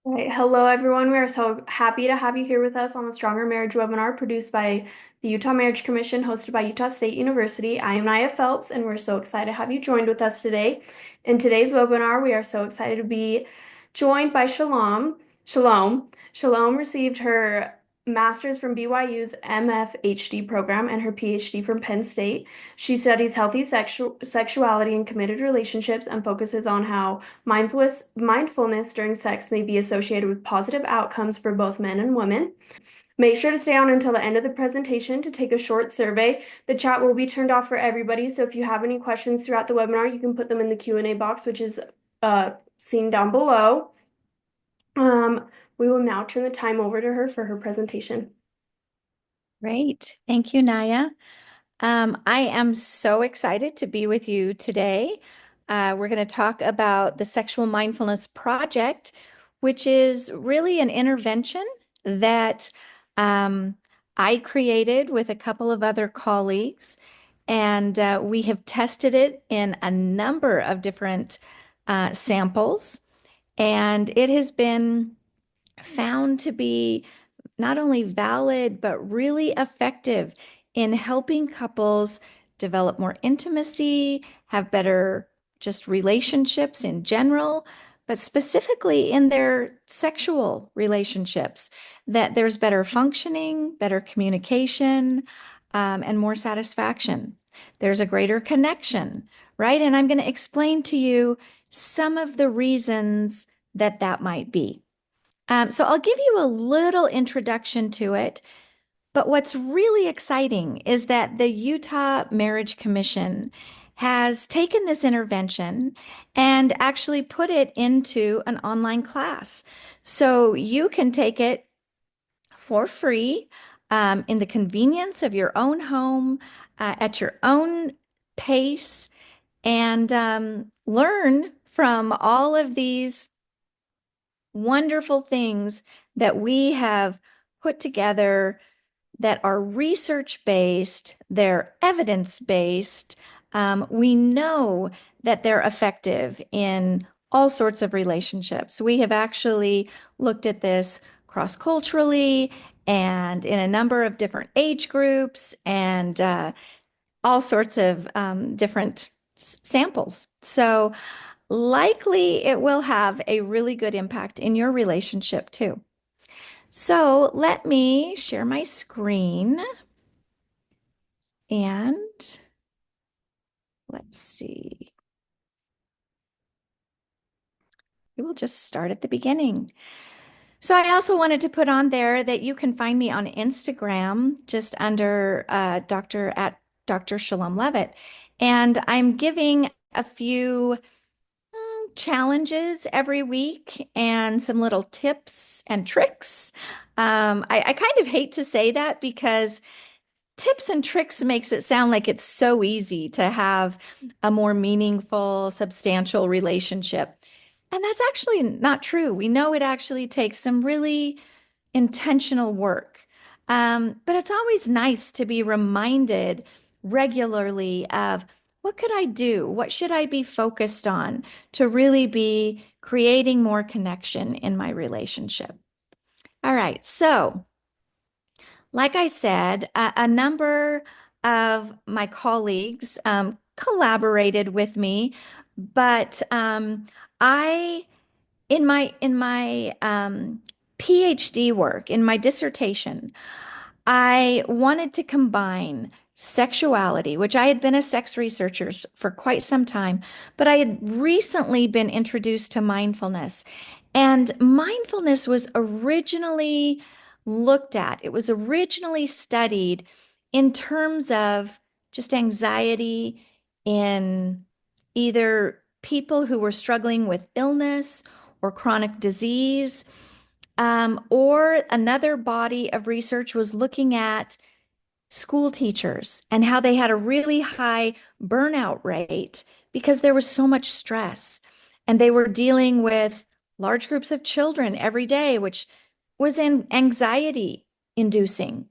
Right. Hello, everyone. We are so happy to have you here with us on the Stronger Marriage webinar produced by the Utah Marriage Commission, hosted by Utah State University. I am Naya Phelps, and we're so excited to have you joined with us today. In today's webinar, we are so excited to be joined by Shalom. Shalom received her master's from BYU's MFHD program and her PhD from Penn State. She studies healthy sexuality and committed relationships and focuses on how mindfulness during sex may be associated with positive outcomes for both men and women. Make sure to stay on until the end of the presentation to take a short survey. The chat will be turned off for everybody, so if you have any questions throughout the webinar, you can put them in the Q&A box, which is seen down below. We will now turn the time over to her for her presentation. Great. Thank you, Naya. I am so excited to be with you today. We're going to talk about the Sexual Mindfulness Project, which is really an intervention that I created with a couple of other colleagues. And we have tested it in a number of different samples. And it has been found to be not only valid, but really effective in helping couples develop more intimacy, have better just relationships in general, but specifically in their sexual relationships, that there's better functioning, better communication, and more satisfaction. There's a greater connection, right? And I'm going to explain to you some of the reasons that that might be. So I'll give you a little introduction to it. But what's really exciting is that the Utah Marriage Commission has taken this intervention and actually put it into an online class. So you can take it for free in the convenience of your own home, at your own pace, and learn from all of these wonderful things that we have put together that are research-based, they're evidence-based. We know that they're effective in all sorts of relationships. We have actually looked at this cross-culturally and in a number of different age groups and all sorts of different samples. So likely it will have a really good impact in your relationship too. So let me share my screen and let's see. We will just start at the beginning. So I also wanted to put on there that you can find me on Instagram just under Dr. Shalom Leavitt. And I'm giving a few challenges every week and some little tips and tricks. I kind of hate to say that because tips and tricks makes it sound like it's so easy to have a more meaningful, substantial relationship. And that's actually not true. We know it actually takes some really intentional work. But it's always nice to be reminded regularly of what could I do? What should I be focused on to really be creating more connection in my relationship? All right. So, like I said, a number of my colleagues collaborated with me, but I in my PhD work, in my dissertation, I wanted to combine sexuality, which I had been a sex researcher for quite some time, but I had recently been introduced to mindfulness. And mindfulness was originally looked at, it was originally studied in terms of just anxiety in either people who were struggling with illness or chronic disease. Or another body of research was looking at school teachers and how they had a really high burnout rate because there was so much stress. And they were dealing with large groups of children every day, which was anxiety inducing.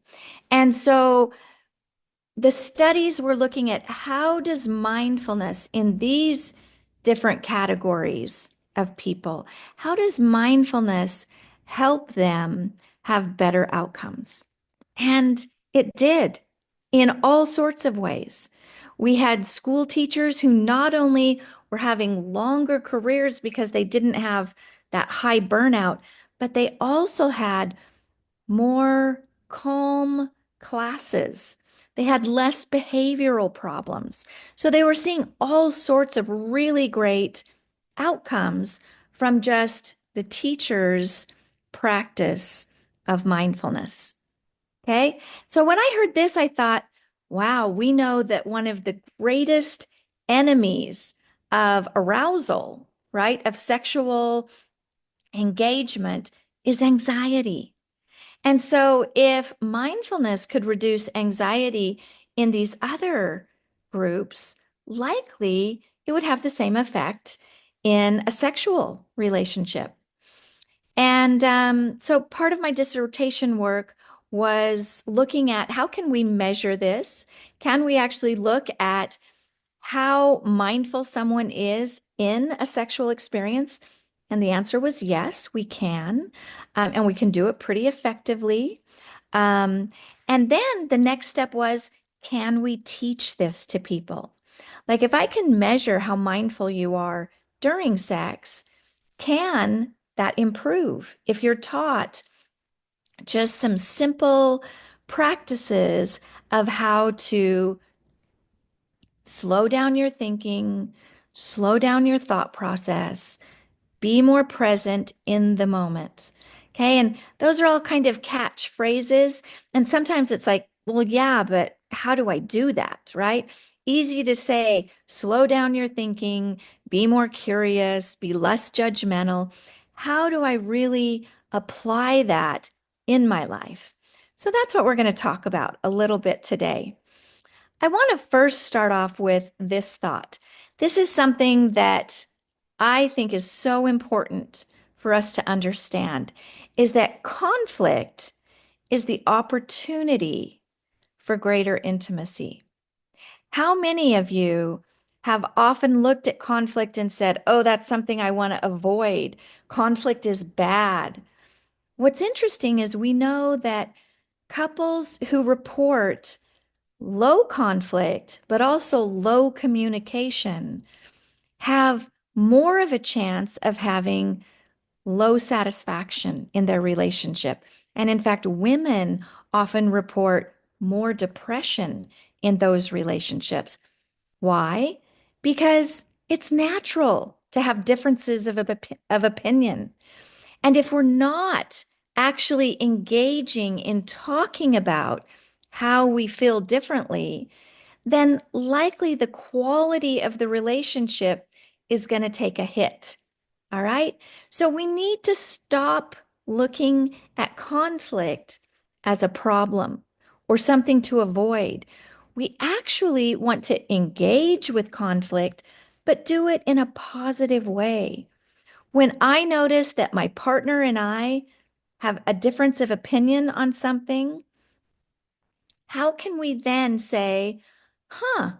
And so the studies were looking at how does mindfulness in these different categories of people? How does mindfulness help them have better outcomes? And it did in all sorts of ways. We had school teachers who not only were having longer careers because they didn't have that high burnout, but they also had more calm classes. They had less behavioral problems. So they were seeing all sorts of really great outcomes from just the teacher's practice of mindfulness. Okay. So when I heard this, I thought, wow, we know that one of the greatest enemies of arousal, right, of sexual engagement is anxiety. And so if mindfulness could reduce anxiety in these other groups, likely it would have the same effect in a sexual relationship. And so part of my dissertation work was looking at how can we measure this? Can we actually look at how mindful someone is in a sexual experience? And the answer was yes, we can. And we can do it pretty effectively. Um, and then the next step was, can we teach this to people? Like if I can measure how mindful you are during sex, can that improve? If you're taught just some simple practices of how to slow down your thinking, slow down your thought process, be more present in the moment. Okay. And those are all kind of catchphrases. And sometimes it's like, well, yeah, but how do I do that? Right? Easy to say, slow down your thinking, be more curious, be less judgmental. How do I really apply that in my life? So that's what we're going to talk about a little bit today. I want to first start off with this thought. This is something that I think is so important for us to understand is that conflict is the opportunity for greater intimacy. How many of you have often looked at conflict and said, oh, that's something I want to avoid. Conflict is bad. What's interesting is we know that couples who report low conflict, but also low communication, have more of a chance of having low satisfaction in their relationship. And in fact, women often report more depression in those relationships. Why? Because it's natural to have differences of opinion. And if we're not actually engaging in talking about how we feel differently, then likely the quality of the relationship is going to take a hit. All right. So we need to stop looking at conflict as a problem or something to avoid. We actually want to engage with conflict, but do it in a positive way. When I notice that my partner and I have a difference of opinion on something, how can we then say, huh,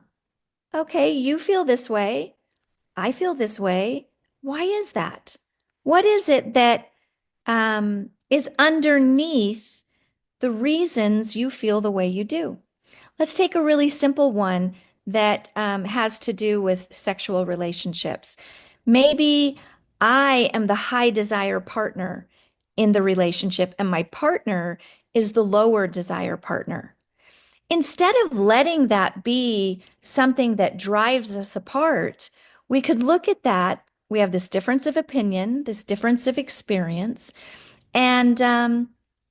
okay, you feel this way. I feel this way. Why is that? What is it that is underneath the reasons you feel the way you do? Let's take a really simple one that has to do with sexual relationships. Maybe I am the high desire partner in the relationship, and my partner is the lower desire partner. Instead of letting that be something that drives us apart, we could look at that. We have this difference of opinion, this difference of experience, and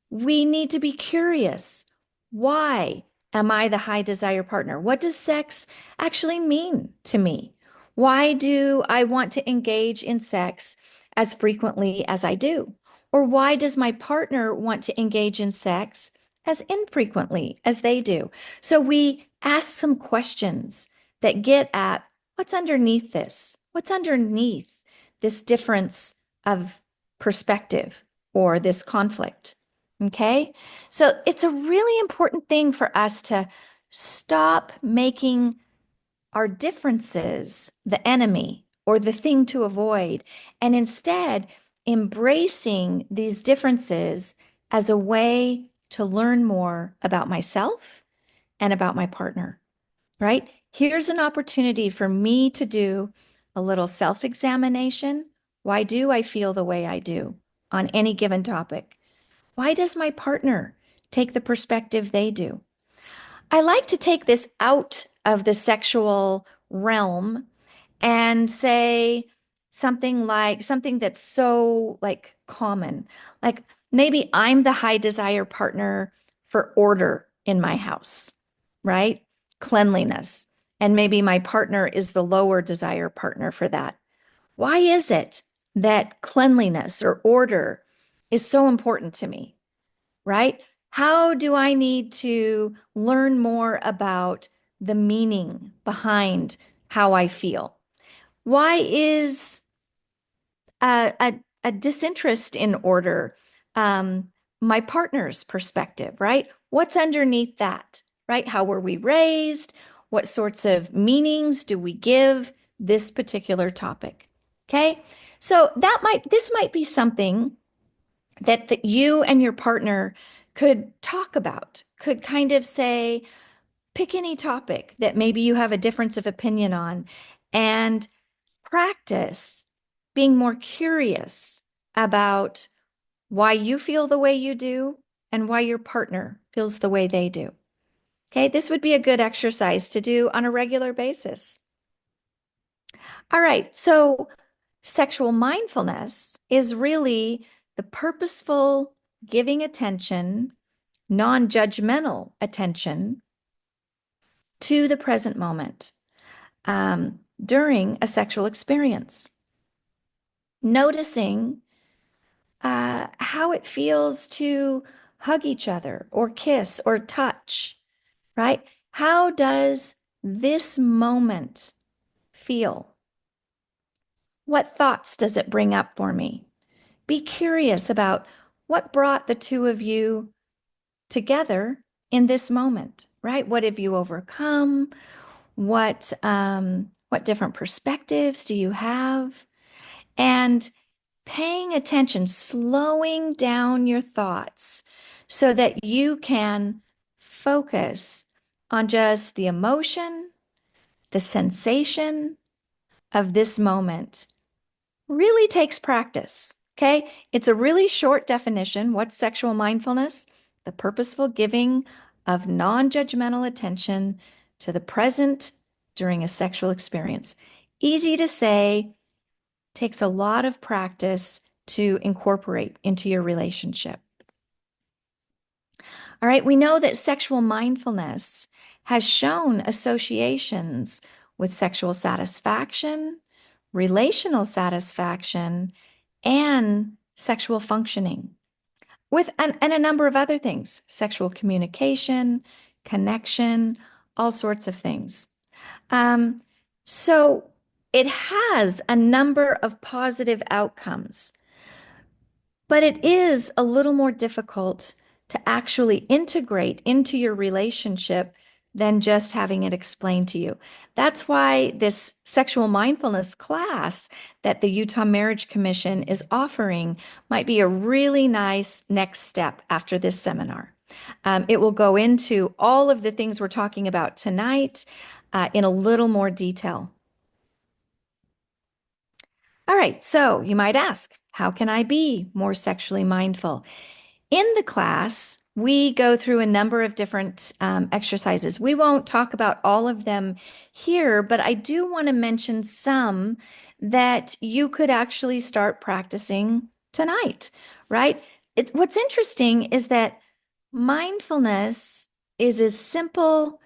we need to be curious. Why am I the high desire partner? What does sex actually mean to me? Why do I want to engage in sex as frequently as I do? Or why does my partner want to engage in sex as infrequently as they do? So we ask some questions that get at what's underneath this? What's underneath this difference of perspective or this conflict? Okay. So it's a really important thing for us to stop making our differences the enemy or the thing to avoid, and instead embracing these differences as a way to learn more about myself and about my partner, right? Here's an opportunity for me to do a little self-examination. Why do I feel the way I do on any given topic? Why does my partner take the perspective they do? I like to take this out of the sexual realm and say something that's so like common. Like maybe I'm the high desire partner for order in my house, right? Cleanliness. And maybe my partner is the lower desire partner for that. Why is it that cleanliness or order is so important to me, right? How do I need to learn more about the meaning behind how I feel? Why is a disinterest in order my partner's perspective, right? What's underneath that, right? How were we raised? What sorts of meanings do we give this particular topic? Okay. So this might be something that you and your partner could talk about, could kind of say, pick any topic that maybe you have a difference of opinion on and practice being more curious about why you feel the way you do and why your partner feels the way they do. Okay, this would be a good exercise to do on a regular basis. All right, so sexual mindfulness is really the purposeful giving attention, non-judgmental attention to the present moment during a sexual experience. Noticing how it feels to hug each other or kiss or touch, right? How does this moment feel? What thoughts does it bring up for me? Be curious about what brought the two of you together in this moment, right? What have you overcome? What different perspectives do you have? And paying attention, slowing down your thoughts so that you can focus on just the emotion, the sensation of this moment really takes practice. Okay. It's a really short definition. What's sexual mindfulness? The purposeful giving of non-judgmental attention to the present during a sexual experience. Easy to say, takes a lot of practice to incorporate into your relationship. All right, we know that sexual mindfulness has shown associations with sexual satisfaction, relational satisfaction, and sexual functioning, and a number of other things, sexual communication, connection, all sorts of things. Um, so it has a number of positive outcomes, but it is a little more difficult to actually integrate into your relationship than just having it explained to you. That's why this sexual mindfulness class that the Utah Marriage Commission is offering might be a really nice next step after this seminar. It will go into all of the things we're talking about tonight in a little more detail. All right, so you might ask, how can I be more sexually mindful? In the class, we go through a number of different exercises. We won't talk about all of them here, but I do want to mention some that you could actually start practicing tonight, right? What's interesting is that mindfulness is as simple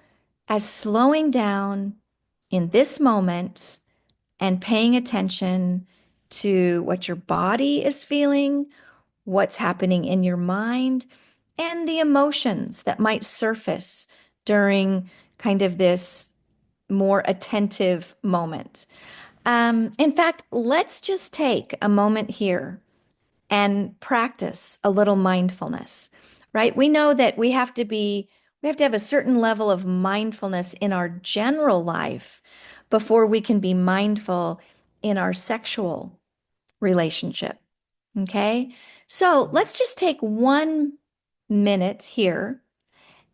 as slowing down in this moment and paying attention to what your body is feeling, what's happening in your mind, and the emotions that might surface during kind of this more attentive moment. In fact, let's just take a moment here and practice a little mindfulness, right? We know that we have to have a certain level of mindfulness in our general life before we can be mindful in our sexual relationship. Okay, so let's just take 1 minute here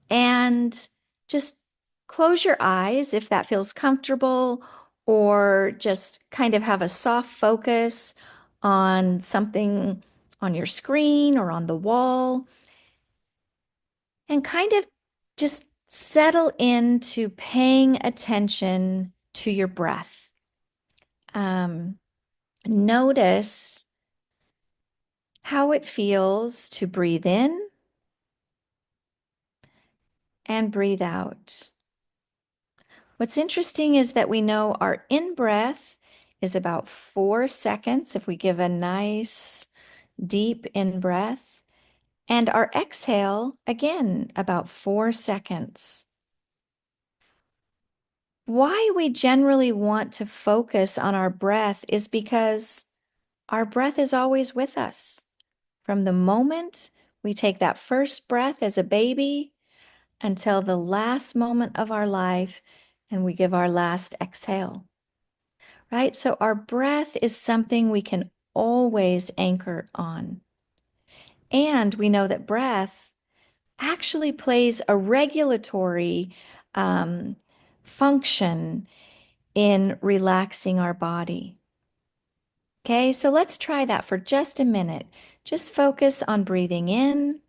and just close your eyes if that feels comfortable, or just kind of have a soft focus on something on your screen or on the wall, and kind of just settle into paying attention to your breath. Um, Notice how it feels to breathe in and breathe out. What's interesting is that we know our in-breath is about 4 seconds if we give a nice deep in-breath, and our exhale, again, about 4 seconds. Why we generally want to focus on our breath is because our breath is always with us. From the moment we take that first breath as a baby until the last moment of our life and we give our last exhale, right? So our breath is something we can always anchor on. And we know that breath actually plays a regulatory um, function in relaxing our body. Okay, so let's try that for just a minute. Just focus on breathing in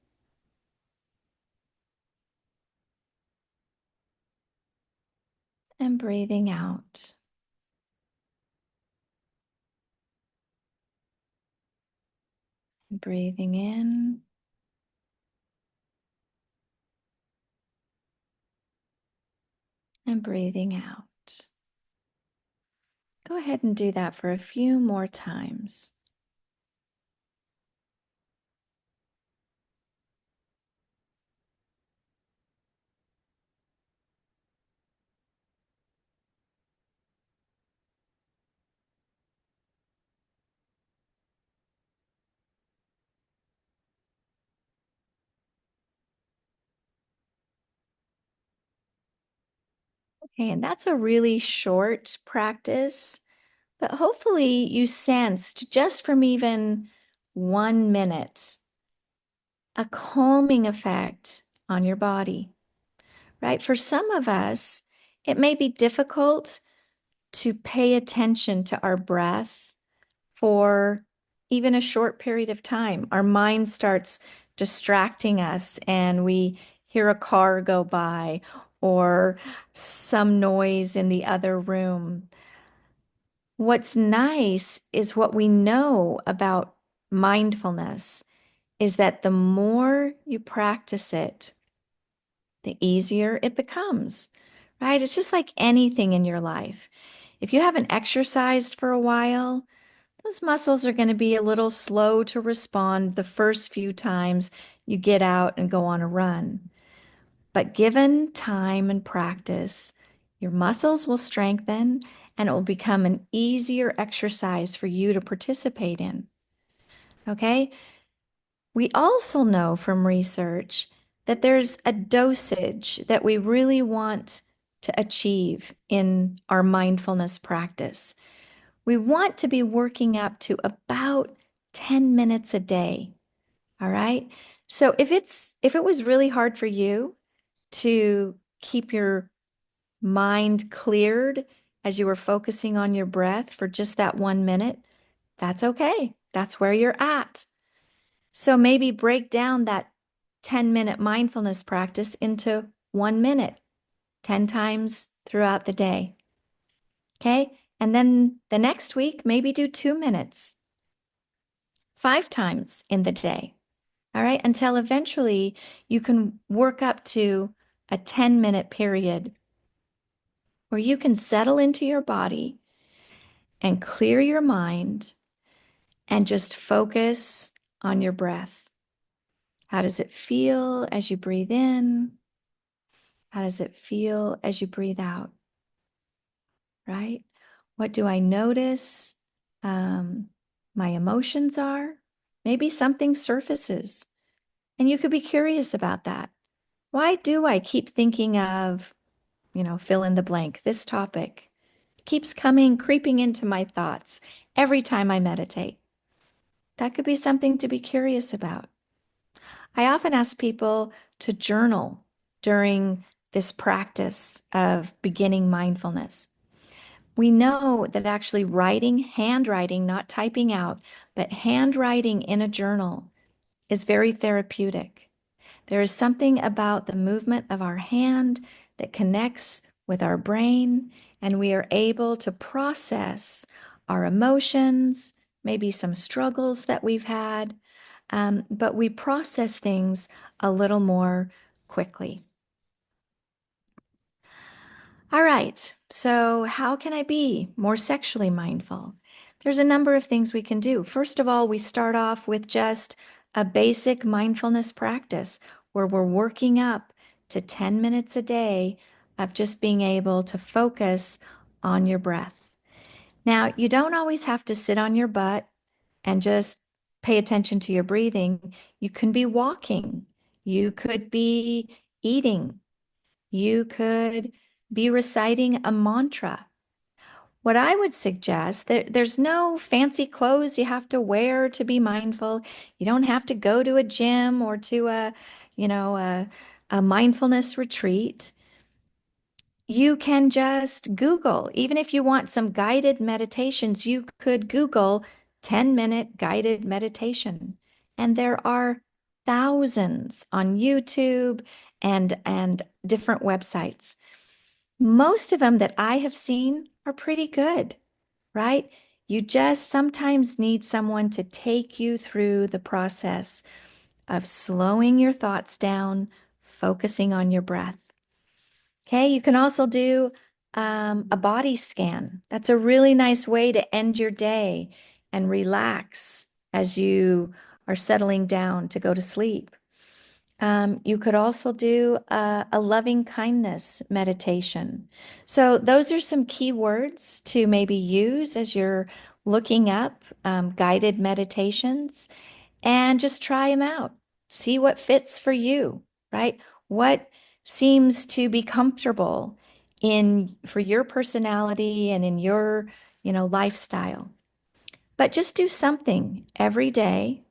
and breathing out. Breathing in and breathing out. Go ahead and do that for a few more times. Okay, and that's a really short practice, but hopefully you sensed just from even 1 minute a calming effect on your body, right? For some of us, it may be difficult to pay attention to our breath for even a short period of time. Our mind starts distracting us and we hear a car go by or some noise in the other room. What's nice is what we know about mindfulness is that the more you practice it, the easier it becomes, right? It's just like anything in your life. If you haven't exercised for a while, those muscles are going to be a little slow to respond the first few times you get out and go on a run. But given time and practice, your muscles will strengthen and it will become an easier exercise for you to participate in. Okay? We also know from research that there's a dosage that we really want to achieve in our mindfulness practice. We want to be working up to about 10 minutes a day. All right. So if it was really hard for you to keep your mind cleared as you were focusing on your breath for just that 1 minute, that's okay. That's where you're at. So maybe break down that 10-minute mindfulness practice into 1 minute, 10 times throughout the day. Okay. And then the next week, maybe do 2 minutes, 5 times in the day. All right. Until eventually you can work up to a 10-minute period where you can settle into your body and clear your mind and just focus on your breath. How does it feel as you breathe in? How does it feel as you breathe out? Right? What do I notice my emotions are? Maybe something surfaces, and you could be curious about that. Why do I keep thinking of, fill in the blank, this topic? keeps coming, creeping into my thoughts every time I meditate? That could be something to be curious about. I often ask people to journal during this practice of beginning mindfulness. We know that actually writing, handwriting, not typing out, but handwriting in a journal is very therapeutic. There is something about the movement of our hand that connects with our brain, and we are able to process our emotions, maybe some struggles that we've had, but we process things a little more quickly. All right, so how can I be more sexually mindful? There's a number of things we can do. First of all, we start off with just a basic mindfulness practice where we're working up to 10 minutes a day of just being able to focus on your breath. Now, you don't always have to sit on your butt and just pay attention to your breathing. You can be walking, you could be eating, you could be reciting a mantra. What I would suggest, there's no fancy clothes you have to wear to be mindful. You don't have to go to a gym or to you know, a mindfulness retreat. You can just Google. Even if you want some guided meditations, you could Google 10-minute guided meditation. And there are thousands on YouTube and different websites. Most of them that I have seen are pretty good, right? You just sometimes need someone to take you through the process of slowing your thoughts down, focusing on your breath. Okay, you can also do a body scan. That's a really nice way to end your day and relax as you are settling down to go to sleep. You could also do a loving kindness meditation. So those are some key words to maybe use as you're looking up guided meditations and just try them out. See what fits for you, right? What seems to be comfortable in for your personality and in your, lifestyle. But just do something every day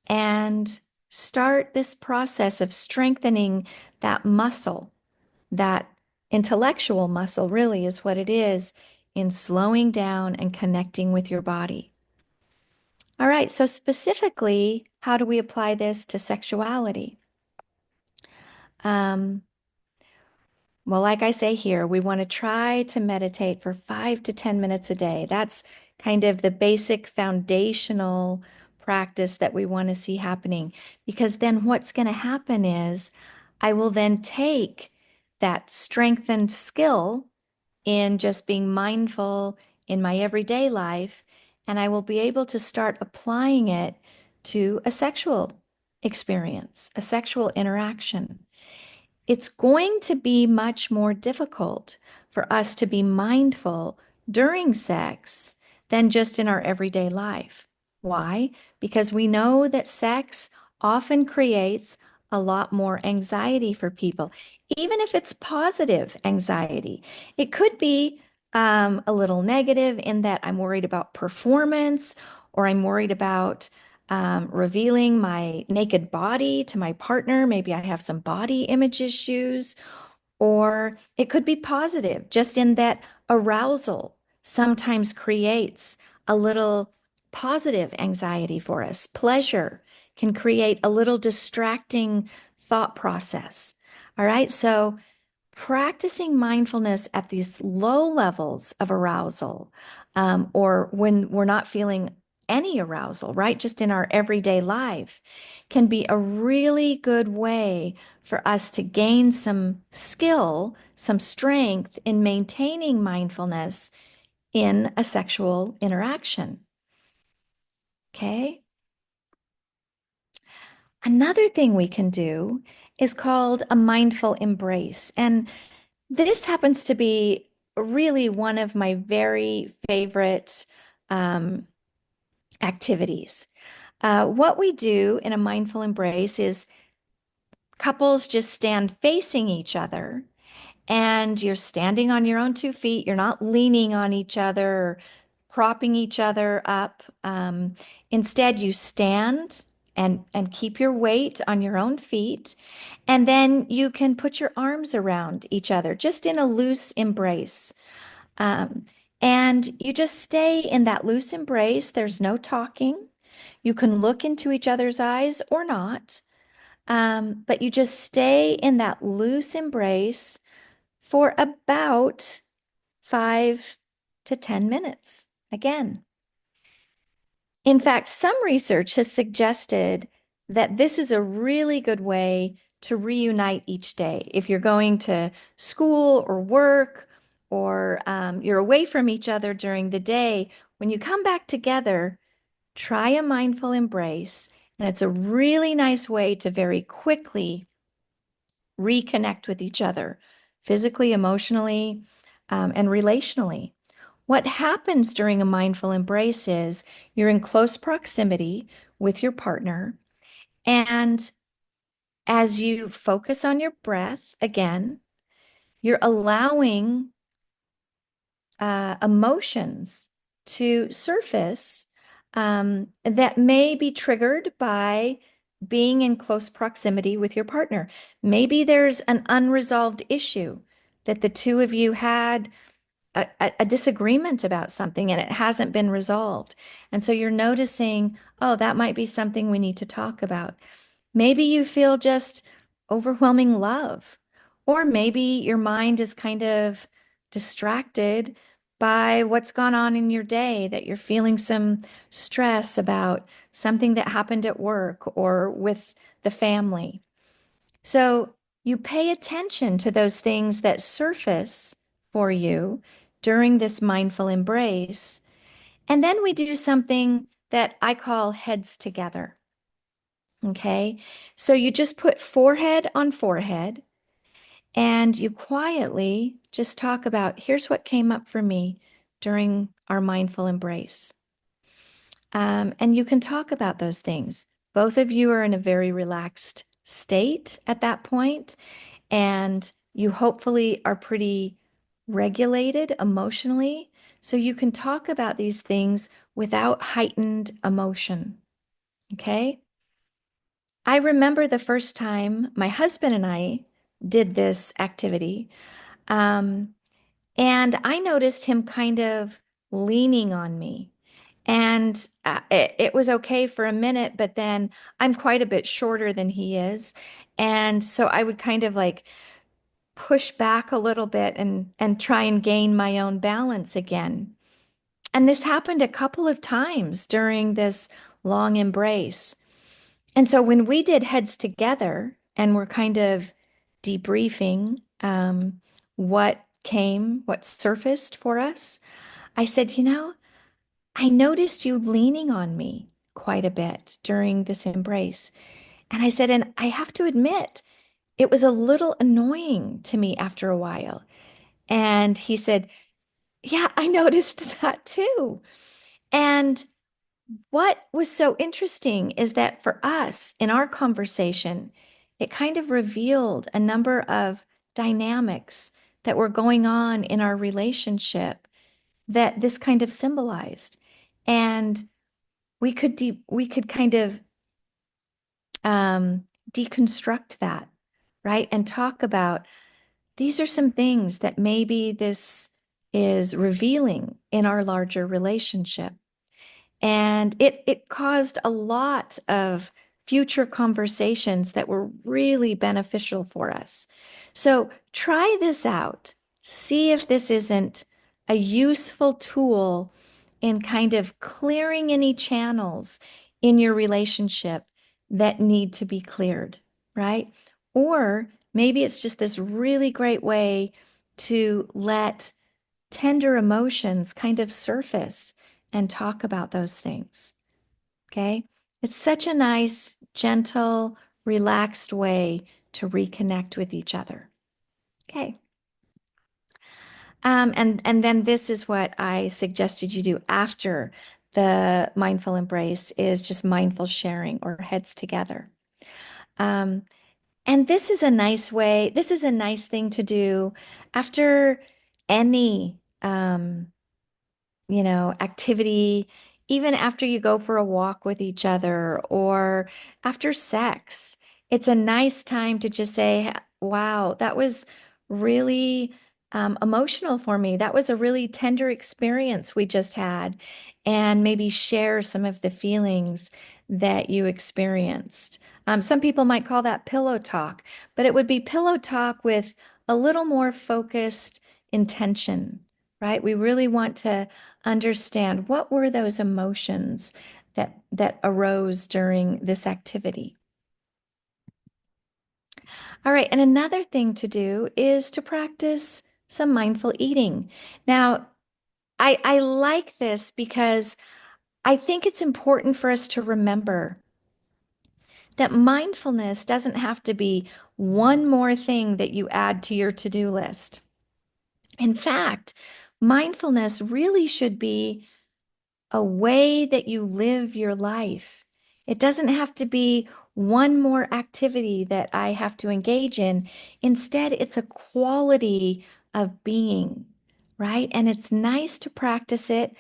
and start this process of strengthening that muscle, that intellectual muscle really is what it is in slowing down and connecting with your body. All right, so specifically, how do we apply this to sexuality? Um, well, like I say here, we want to try to meditate for 5 to 10 minutes a day. That's kind of the basic foundational practice that we want to see happening. Because then what's going to happen is I will then take that strengthened skill in just being mindful in my everyday life, and I will be able to start applying it to a sexual experience, a sexual interaction. It's going to be much more difficult for us to be mindful during sex than just in our everyday life. Why? Because we know that sex often creates a lot more anxiety for people, even if it's positive anxiety. It could be a little negative in that I'm worried about performance or I'm worried about revealing my naked body to my partner. Maybe I have some body image issues, or it could be positive, just in that arousal sometimes creates a little positive anxiety for us. Pleasure can create a little distracting thought process. All right, so practicing mindfulness at these low levels of arousal, or when we're not feeling any arousal, right? Just in our everyday life, can be a really good way for us to gain some skill, some strength in maintaining mindfulness in a sexual interaction. Okay. Another thing we can do is called a mindful embrace. And this happens to be really one of my very favorite um, activities. What we do in a mindful embrace is couples just stand facing each other and you're standing on your own 2 feet. You're not leaning on each other, or propping each other up. Instead, you stand and keep your weight on your own feet. And then you can put your arms around each other, just in a loose embrace. Um, and you just stay in that loose embrace. There's no talking. You can look into each other's eyes or not, but you just stay in that loose embrace for about 5 to 10 minutes. Again, in fact, some research has suggested that this is a really good way to reunite each day. If you're going to school or work, or you're away from each other during the day, when you come back together, try a mindful embrace. And it's a really nice way to very quickly reconnect with each other, physically, emotionally, and relationally. What happens during a mindful embrace is you're in close proximity with your partner. And as you focus on your breath, again, you're allowing emotions to surface that may be triggered by being in close proximity with your partner. Maybe there's an unresolved issue that the two of you had a disagreement about something and it hasn't been resolved. And so you're noticing, oh, that might be something we need to talk about. Maybe you feel just overwhelming love, or maybe your mind is kind of distracted by what's gone on in your day, that you're feeling some stress about something that happened at work or with the family. So you pay attention to those things that surface for you during this mindful embrace. And then we do something that I call heads together. Okay. So you just put forehead on forehead and you quietly just talk about, here's what came up for me during our mindful embrace. And you can talk about those things. Both of you are in a very relaxed state at that point, and you hopefully are pretty regulated emotionally. So you can talk about these things without heightened emotion. Okay. I remember the first time my husband and I did this activity. Um, and I noticed him kind of leaning on me. And it was okay for a minute, but then I'm quite a bit shorter than he is. And so I would kind of like push back a little bit and try and gain my own balance again. And this happened a couple of times during this long embrace. And so when we did heads together and we're kind of debriefing what surfaced for us, I said, I noticed you leaning on me quite a bit during this embrace. And I said, and I have to admit, it was a little annoying to me after a while. And he said, yeah, I noticed that too. And what was so interesting is that for us in our conversation, it kind of revealed a number of dynamics that were going on in our relationship that this kind of symbolized. And we could kind of um, deconstruct that, right? And talk about these are some things that maybe this is revealing in our larger relationship. And it caused a lot of future conversations that were really beneficial for us. So try this out. See if this isn't a useful tool in kind of clearing any channels in your relationship that need to be cleared, right? Or maybe it's just this really great way to let tender emotions kind of surface and talk about those things. Okay. It's such a nice, gentle, relaxed way to reconnect with each other. Okay. And then this is what I suggested you do after the mindful embrace is just mindful sharing or heads together. Um, And this is a nice way, this is a nice thing to do after any activity, even after you go for a walk with each other or after sex. It's a nice time to just say, wow, that was really emotional for me. That was a really tender experience we just had. And maybe share some of the feelings that you experienced. Some people might call that pillow talk, but it would be pillow talk with a little more focused intention, right? We really want to understand what were those emotions that arose during this activity. All right, and another thing to do is to practice some mindful eating. Now, I like this because I think it's important for us to remember that mindfulness doesn't have to be one more thing that you add to your to-do list. In fact, mindfulness really should be a way that you live your life. It doesn't have to be one more activity that I have to engage in. Instead, it's a quality of being, right? And it's nice to practice it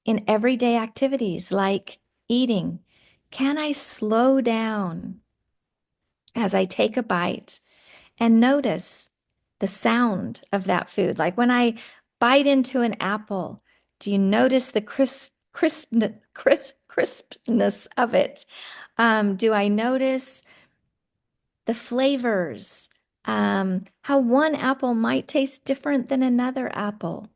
in everyday activities like eating. Can I slow down as I take a bite and notice the sound of that food? Like when I bite into an apple, do you notice the crispness of it? Do I notice the flavors? How one apple might taste different than another apple,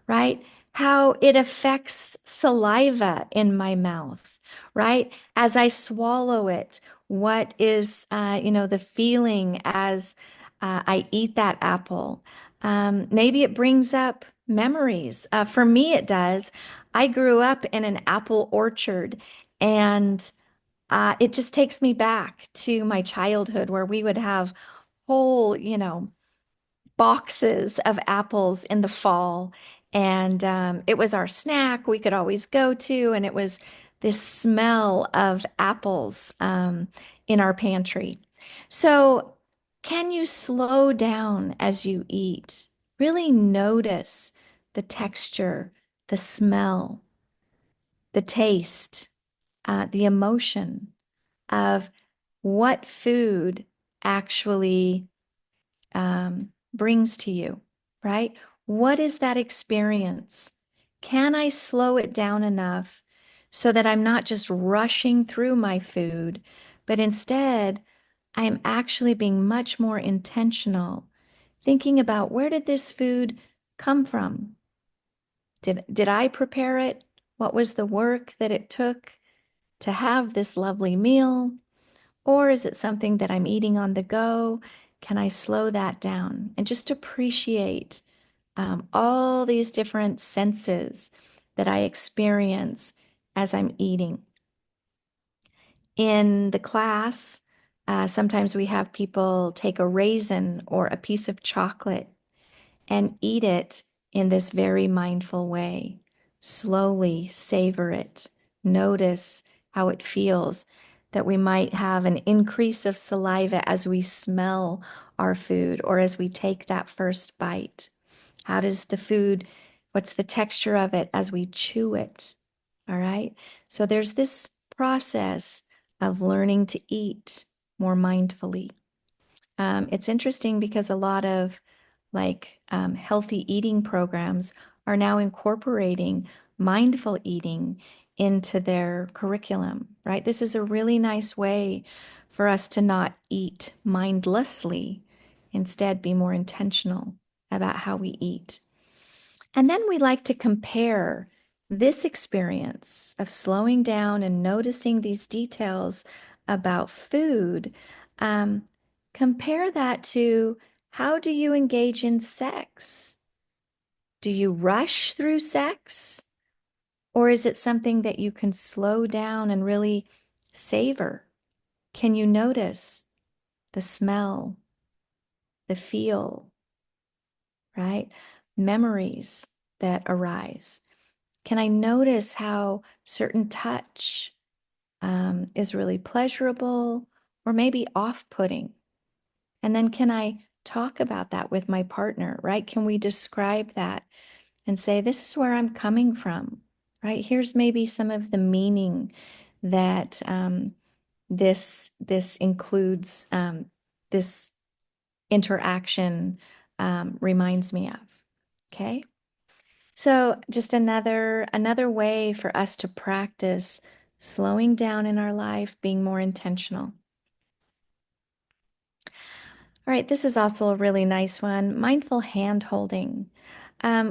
right? How it affects saliva in my mouth, right? As I swallow it, what is, the feeling as I eat that apple? Maybe it brings up memories. For me, it does. I grew up in an apple orchard, and it just takes me back to my childhood where we would have whole, boxes of apples in the fall. And it was our snack we could always go to. And it was this smell of apples in our pantry. So, can you slow down as you eat? Really notice the texture, the smell, the taste, the emotion of what food actually brings to you, right? What is that experience? Can I slow it down enough so that I'm not just rushing through my food, but instead I am actually being much more intentional, thinking about where did this food come from? Did I prepare it? What was the work that it took to have this lovely meal? Or is it something that I'm eating on the go? Can I slow that down and just appreciate all these different senses that I experience as I'm eating? In the class, sometimes we have people take a raisin or a piece of chocolate and eat it in this very mindful way. Slowly savor it. Notice how it feels, that we might have an increase of saliva as we smell our food or as we take that first bite. How does the food, what's the texture of it as we chew it? All right. So there's this process of learning to eat more mindfully. It's interesting because a lot of healthy eating programs are now incorporating mindful eating into their curriculum, right? This is a really nice way for us to not eat mindlessly, instead be more intentional about how we eat. And then we like to compare this experience of slowing down and noticing these details about food. Um, Compare that to, how do you engage in sex? Do you rush through sex? Or is it something that you can slow down and really savor? Can you notice the smell, the feel, right? Memories that arise. Can I notice how certain touch is really pleasurable or maybe off-putting? And then can I talk about that with my partner, right? Can we describe that and say, this is where I'm coming from, right? Here's maybe some of the meaning that this includes, this interaction reminds me of. Okay. So just another way for us to practice slowing down in our life, being more intentional. All right, this is also a really nice one. Mindful hand holding.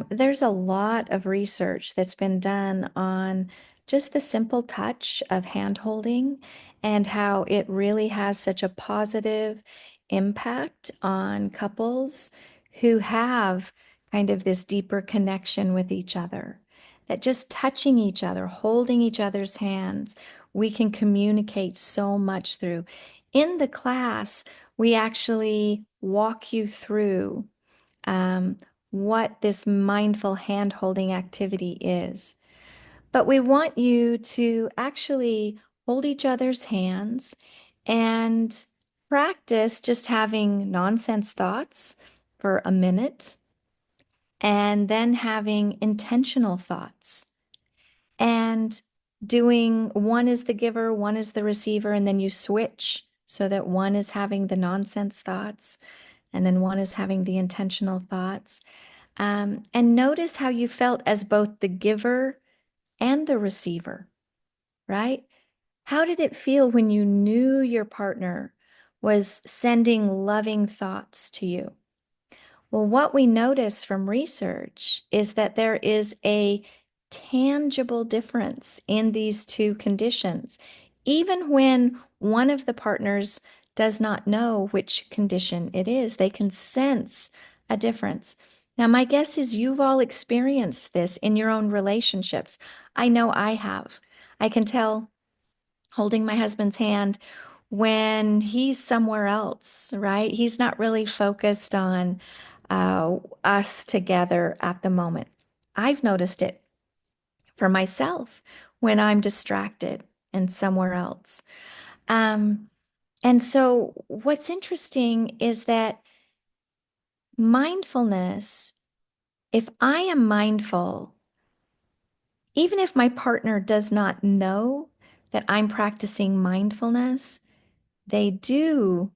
There's a lot of research that's been done on just the simple touch of hand holding and how it really has such a positive impact on couples who have kind of this deeper connection with each other. That just touching each other, holding each other's hands, we can communicate so much through. In the class, we actually walk you through um, what this mindful hand holding activity is. But we want you to actually hold each other's hands and practice just having nonsense thoughts for a minute and then having intentional thoughts and doing one is the giver, one is the receiver, and then you switch so that one is having the nonsense thoughts and then one is having the intentional thoughts. And notice how you felt as both the giver and the receiver, right? How did it feel when you knew your partner was sending loving thoughts to you? Well, what we notice from research is that there is a tangible difference in these two conditions, even when one of the partners does not know which condition it is. They can sense a difference. Now, my guess is you've all experienced this in your own relationships. I know I have. I can tell holding my husband's hand when he's somewhere else, right? He's not really focused on us together at the moment. I've noticed it for myself when I'm distracted and somewhere else. Um, and so, what's interesting is that mindfulness, if I am mindful, even if my partner does not know that I'm practicing mindfulness, they do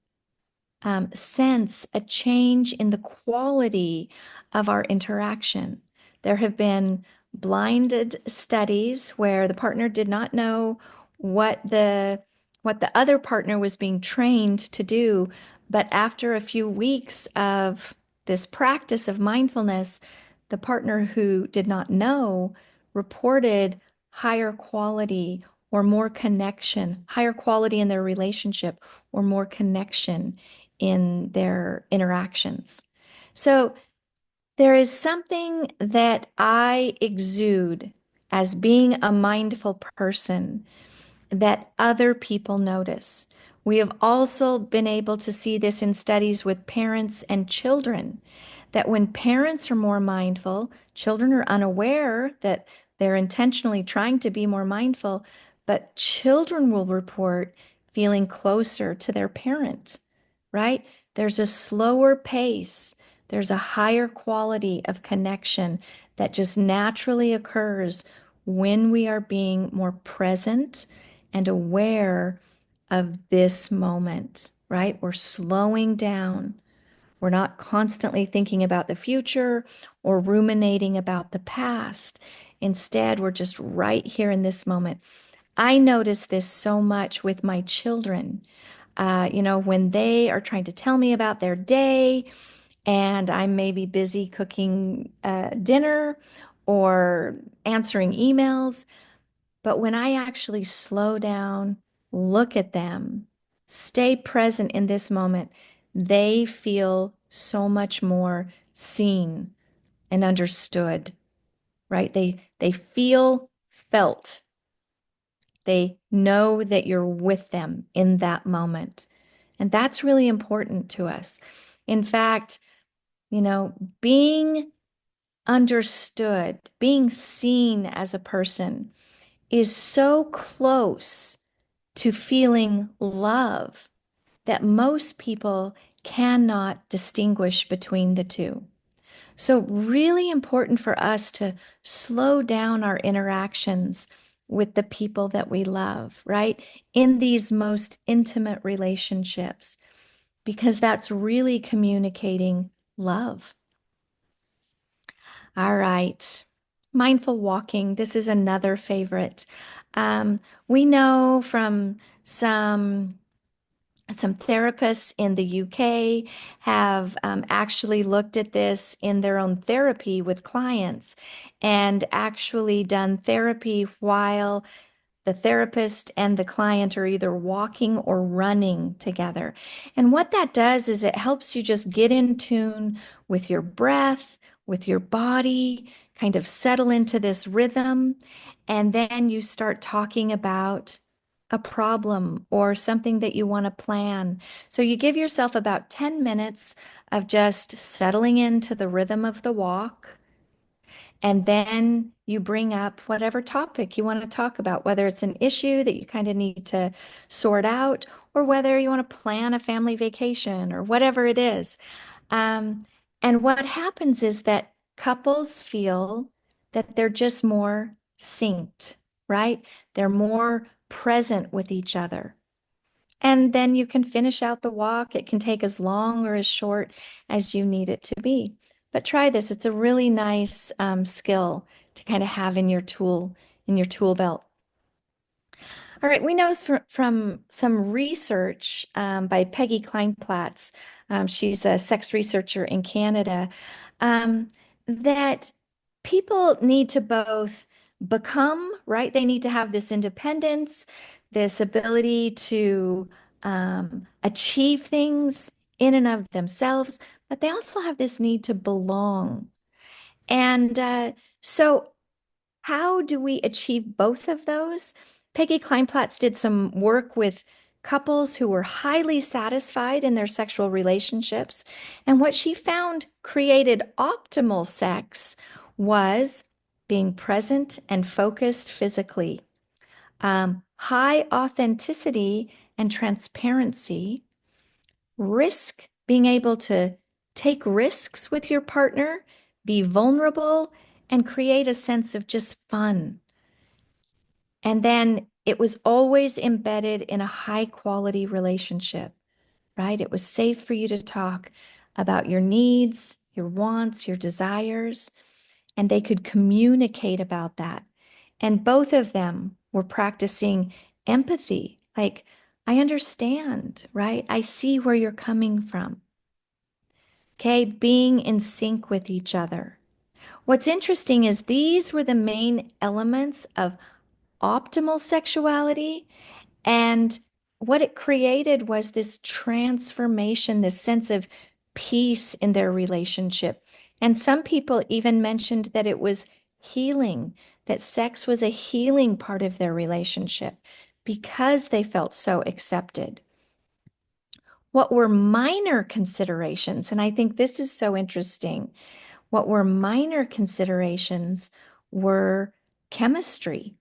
sense a change in the quality of our interaction. There have been blinded studies where the partner did not know what the other partner was being trained to do, but after a few weeks of this practice of mindfulness, the partner who did not know reported higher quality or more connection, higher quality in their relationship or more connection in their interactions. So there is something that I exude as being a mindful person that other people notice. We have also been able to see this in studies with parents and children, that when parents are more mindful, children are unaware that they're intentionally trying to be more mindful, but children will report feeling closer to their parent, right? There's a slower pace. There's a higher quality of connection that just naturally occurs when we are being more present and aware of this moment, right? We're slowing down. We're not constantly thinking about the future or ruminating about the past. Instead, we're just right here in this moment. I notice this so much with my children. When they are trying to tell me about their day and I'm maybe busy cooking dinner or answering emails, but when I actually slow down, look at them, stay present in this moment, they feel so much more seen and understood, right? They feel felt. They know that you're with them in that moment. And that's really important to us. In fact, being understood, being seen as a person is so close to feeling love that most people cannot distinguish between the two. So, really important for us to slow down our interactions with the people that we love, right? In these most intimate relationships, because that's really communicating love. All right. Mindful walking. This is another favorite. We know from some some therapists in the UK have actually looked at this in their own therapy with clients and actually done therapy while the therapist and the client are either walking or running together. And what that does is it helps you just get in tune with your breath, with your body, kind of settle into this rhythm. And then you start talking about a problem or something that you want to plan. So you give yourself about 10 minutes of just settling into the rhythm of the walk. And then you bring up whatever topic you want to talk about, whether it's an issue that you kind of need to sort out, or whether you want to plan a family vacation or whatever it is. Um, and what happens is that couples feel that they're just more synced, right? They're more present with each other. And then you can finish out the walk. It can take as long or as short as you need it to be. But try this. It's a really nice skill to kind of have in your tool belt. All right, we know from some research by Peggy Kleinplatz, she's a sex researcher in Canada, um, that people need to both become, right? They need to have this independence, this ability to achieve things in and of themselves, but they also have this need to belong. And so how do we achieve both of those? Peggy Kleinplatz did some work with couples who were highly satisfied in their sexual relationships. And what she found created optimal sex was being present and focused physically, high authenticity and transparency, being able to take risks with your partner, be vulnerable, and create a sense of just fun. And then it was always embedded in a high quality relationship, right? It was safe for you to talk about your needs, your wants, your desires, and they could communicate about that. And both of them were practicing empathy. Like, I understand, right? I see where you're coming from. Okay, being in sync with each other. What's interesting is these were the main elements of optimal sexuality. And what it created was this transformation, this sense of peace in their relationship. And some people even mentioned that it was healing, that sex was a healing part of their relationship because they felt so accepted. What were minor considerations? And I think this is so interesting. What were minor considerations were chemistry,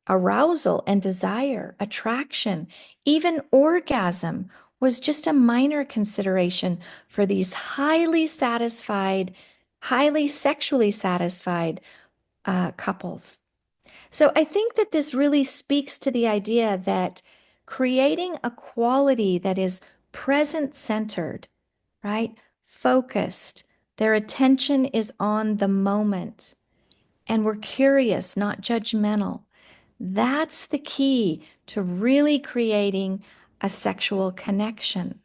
arousal and desire, attraction, even orgasm was just a minor consideration for these highly satisfied, highly sexually satisfied couples. So I think that this really speaks to the idea that creating a quality that is present centered, right? Focused, their attention is on the moment, and we're curious, not judgmental. That's the key to really creating a sexual connection.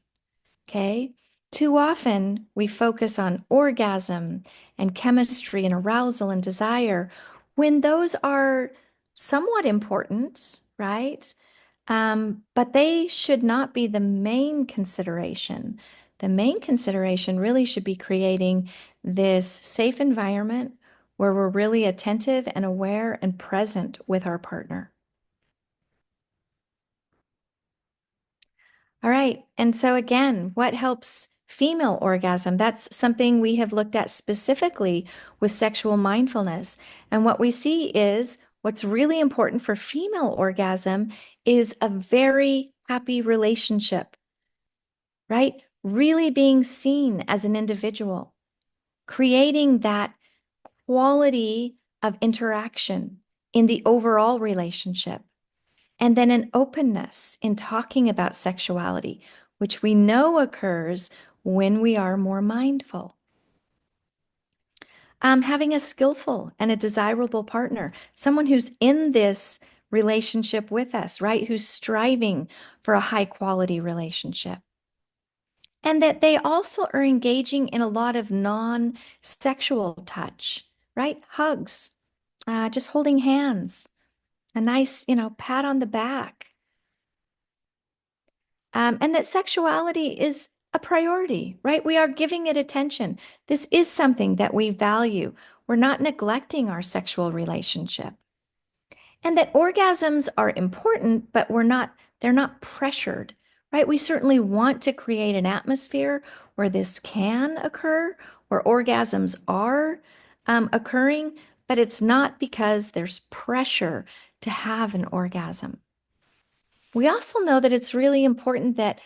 Okay. Too often we focus on orgasm and chemistry and arousal and desire when those are somewhat important, right? But they should not be the main consideration. The main consideration really should be creating this safe environment where we're really attentive and aware and present with our partner. All right. And so again, what helps female orgasm? That's something we have looked at specifically with sexual mindfulness. And what we see is what's really important for female orgasm is a very happy relationship, right? Really being seen as an individual, creating that quality of interaction in the overall relationship. And then an openness in talking about sexuality, which we know occurs when we are more mindful. Having a skillful and a desirable partner, someone who's in this relationship with us, right? Who's striving for a high quality relationship. And that they also are engaging in a lot of non-sexual touch, right? Hugs, just holding hands, a nice, pat on the back. And that sexuality is a priority, right? We are giving it attention. This is something that we value. We're not neglecting our sexual relationship. And that orgasms are important, but they're not pressured, right? We certainly want to create an atmosphere where this can occur, where orgasms are occurring, but it's not because there's pressure to have an orgasm. We also know that it's really important that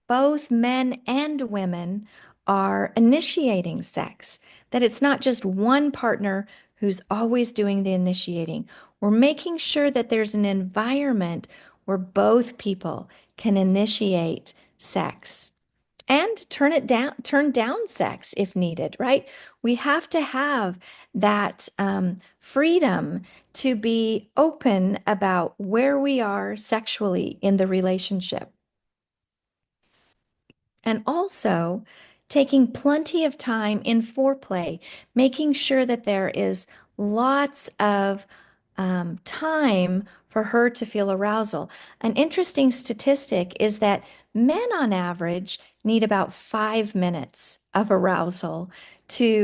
both men and women are initiating sex, that it's not just one partner who's always doing the initiating. We're making sure that there's an environment where both people can initiate sex and turn down sex if needed, right? We have to have that freedom to be open about where we are sexually in the relationship. And also taking plenty of time in foreplay, making sure that there is lots of time for her to feel arousal. An interesting statistic is that men on average need about 5 minutes of arousal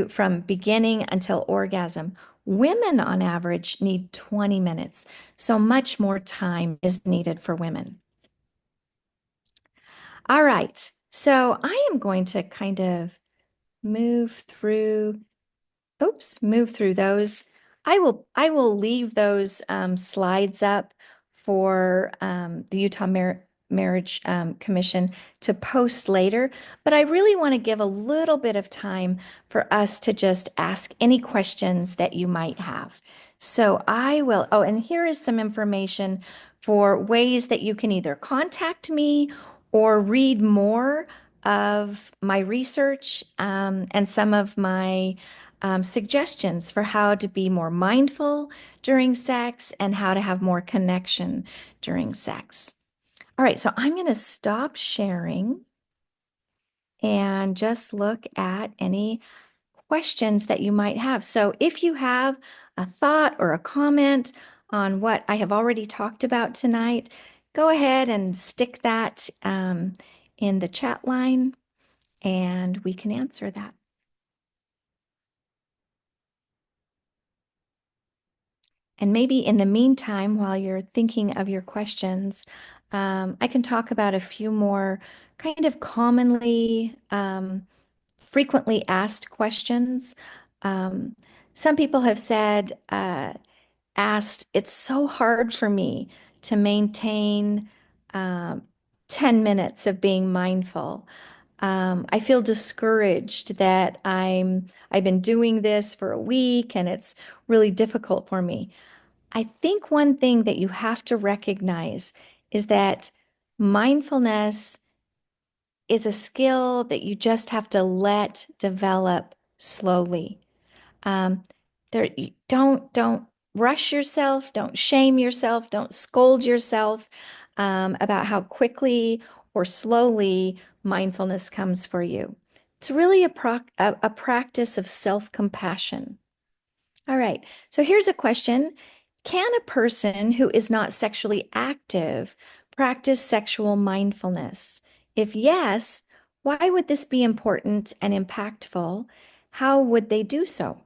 from beginning until orgasm. Women on average need 20 minutes. So much more time is needed for women. All right. So I am going to kind of move through, move through those. I will leave those slides up for the Utah Marriage Commission to post later, but I really want to give a little bit of time for us to just ask any questions that you might have. So I will, oh, and here is some information for ways that you can either contact me or read more of my research and some of my suggestions for how to be more mindful during sex and how to have more connection during sex. All right, so I'm going to stop sharing and just look at any questions that you might have. So if you have a thought or a comment on what I have already talked about tonight, go ahead and stick that in the chat line and we can answer that. And maybe in the meantime, while you're thinking of your questions, I can talk about a few more kind of commonly, frequently asked questions. Um, some people have said, asked, it's so hard for me to maintain um, 10 minutes of being mindful. I feel discouraged that I've been doing this for a week and it's really difficult for me. I think one thing that you have to recognize is that mindfulness is a skill that you just have to let develop slowly. Um, don't rush yourself, don't shame yourself, don't scold yourself about how quickly or slowly mindfulness comes for you. It's really a practice of self-compassion. All right, so here's a question. Can a person who is not sexually active practice sexual mindfulness? If yes, why would this be important and impactful? How would they do so?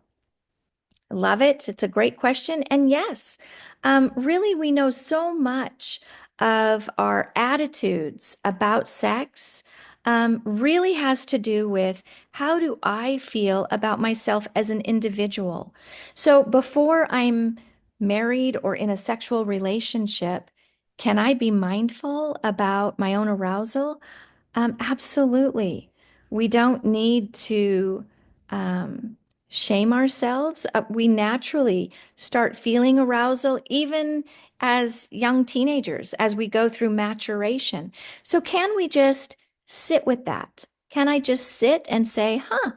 Love it. It's a great question. And yes, really, we know so much of our attitudes about sex really has to do with how do I feel about myself as an individual. So before I'm married or in a sexual relationship, Can I be mindful about my own arousal? Absolutely. We don't need to um, shame ourselves. We naturally start feeling arousal even as young teenagers as we go through maturation. So, can we just sit with that? Can I just sit and say, huh?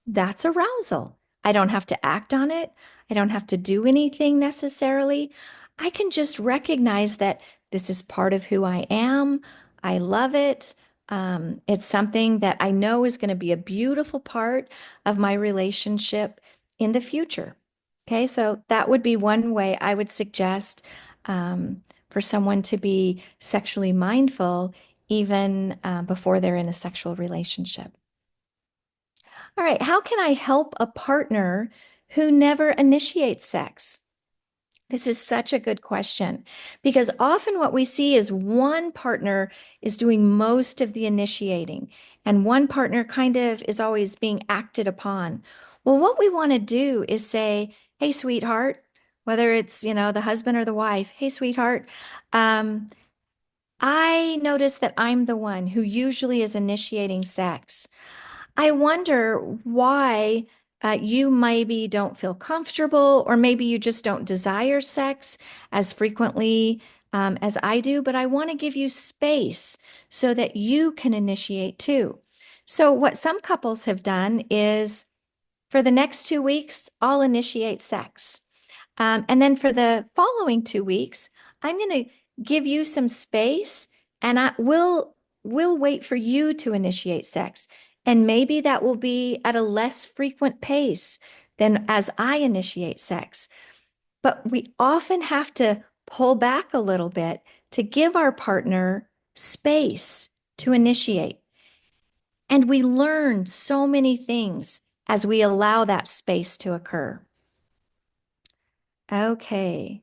That's arousal. I don't have to act on it. I don't have to do anything necessarily. I can just recognize that this is part of who I am. I love it. It's something that I know is going to be a beautiful part of my relationship in the future. Okay, so that would be one way I would suggest for someone to be sexually mindful even before they're in a sexual relationship. All right, how can I help a partner who never initiates sex? This is such a good question because often what we see is one partner is doing most of the initiating and one partner kind of is always being acted upon. Well, what we want to do is say, hey, sweetheart, whether it's, the husband or the wife, hey, sweetheart, um, I notice that I'm the one who usually is initiating sex. I wonder why you maybe don't feel comfortable, or maybe you just don't desire sex as frequently as I do, but I want to give you space so that you can initiate too. So, what some couples have done is for the next 2 weeks, I'll initiate sex. And then for the following 2 weeks, I'm going to give you some space and I will wait for you to initiate sex. And maybe that will be at a less frequent pace than as I initiate sex. But we often have to pull back a little bit to give our partner space to initiate. And we learn so many things as we allow that space to occur. Okay.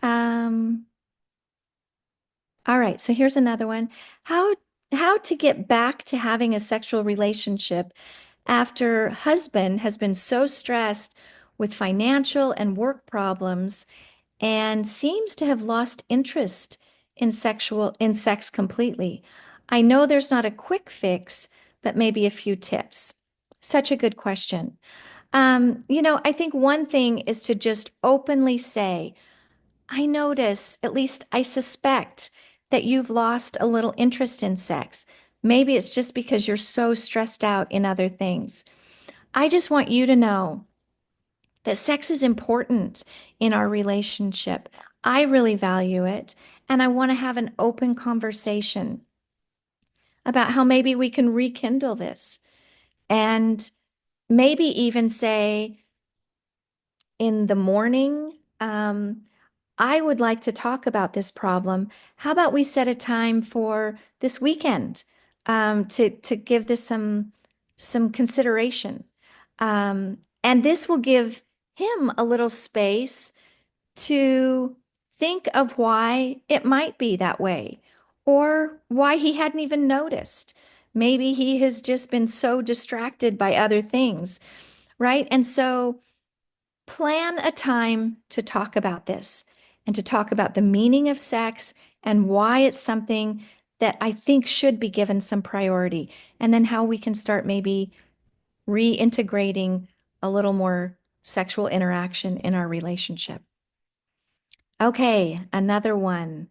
Um, all right, so here's another one. How how to get back to having a sexual relationship after husband has been so stressed with financial and work problems and seems to have lost interest in sex completely. I know there's not a quick fix, but maybe a few tips. Such a good question. I think one thing is to just openly say, I notice, at least I suspect, that you've lost a little interest in sex. Maybe it's just because you're so stressed out in other things. I just want you to know that sex is important in our relationship. I really value it, and I want to have an open conversation about how maybe we can rekindle this and maybe even say in the morning, I would like to talk about this problem. How about we set a time for this weekend to give this some consideration, and this will give him a little space to think of why it might be that way, or why he hadn't even noticed. Maybe he has just been so distracted by other things, right? And so plan a time to talk about this and to talk about the meaning of sex and why it's something that I think should be given some priority, and then how we can start maybe reintegrating a little more sexual interaction in our relationship. Okay, another one.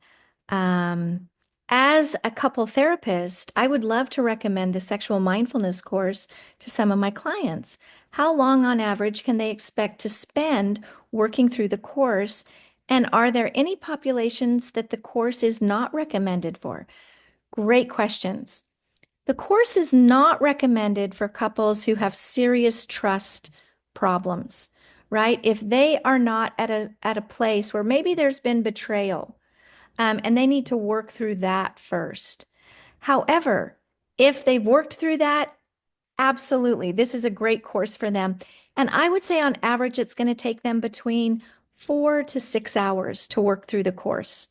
Um, as a couple therapist, I would love to recommend the sexual mindfulness course to some of my clients. How long on average can they expect to spend working through the course? And are there any populations that the course is not recommended for? Great questions. The course is not recommended for couples who have serious trust problems, right? If they are not at a place where maybe there's been betrayal, and they need to work through that first. However, if they've worked through that, absolutely, this is a great course for them. And I would say on average, it's going to take them between 4 to 6 hours to work through the course.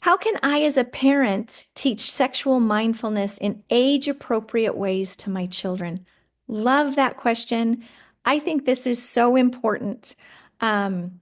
How can I, as a parent, teach sexual mindfulness in age-appropriate ways to my children? Love that question. I think this is so important. Um,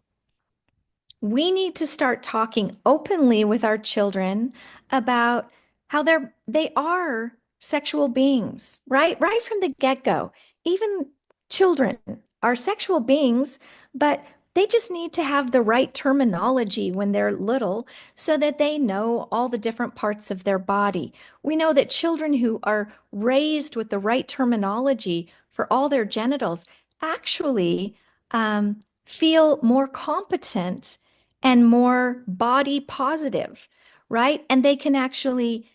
we need to start talking openly with our children about how they are sexual beings, right? Right from the get-go. Even children are sexual beings, but they just need to have the right terminology when they're little so that they know all the different parts of their body. We know that children who are raised with the right terminology for all their genitals actually feel more competent and more body positive, right? And they can actually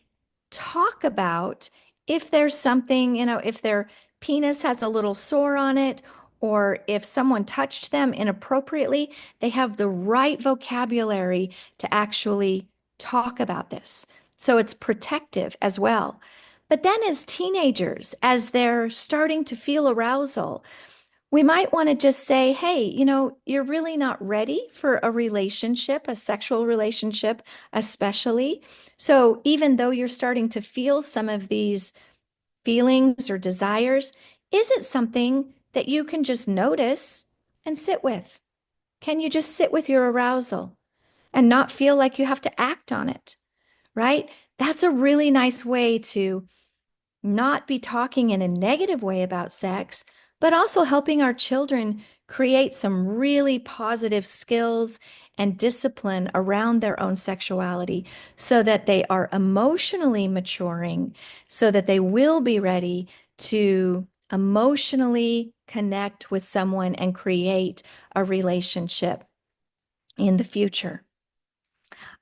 talk about if there's something, if their penis has a little sore on it, or if someone touched them inappropriately, they have the right vocabulary to actually talk about this. So it's protective as well. But then as teenagers, as they're starting to feel arousal, we might want to just say, hey, you're really not ready for a relationship, a sexual relationship, especially. So even though you're starting to feel some of these feelings or desires, is it something that you can just notice and sit with? Can you just sit with your arousal and not feel like you have to act on it, right? That's a really nice way to not be talking in a negative way about sex, but also helping our children create some really positive skills and discipline around their own sexuality so that they are emotionally maturing, so that they will be ready to emotionally connect with someone and create a relationship in the future.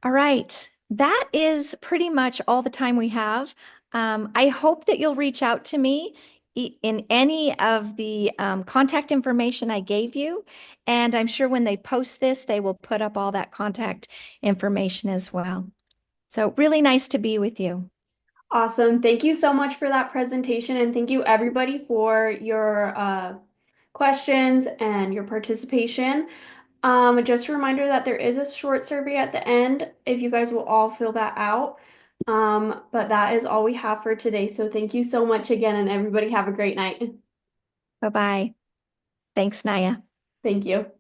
All right. That is pretty much all the time we have. I hope that you'll reach out to me in any of the contact information I gave you. And I'm sure when they post this, they will put up all that contact information as well. So, really nice to be with you. Awesome. Thank you so much for that presentation, and thank you everybody for your questions and your participation. Just a reminder that there is a short survey at the end if you guys will all fill that out. But that is all we have for today. So thank you so much again, and everybody have a great night. Bye bye. Thanks, Naya. Thank you.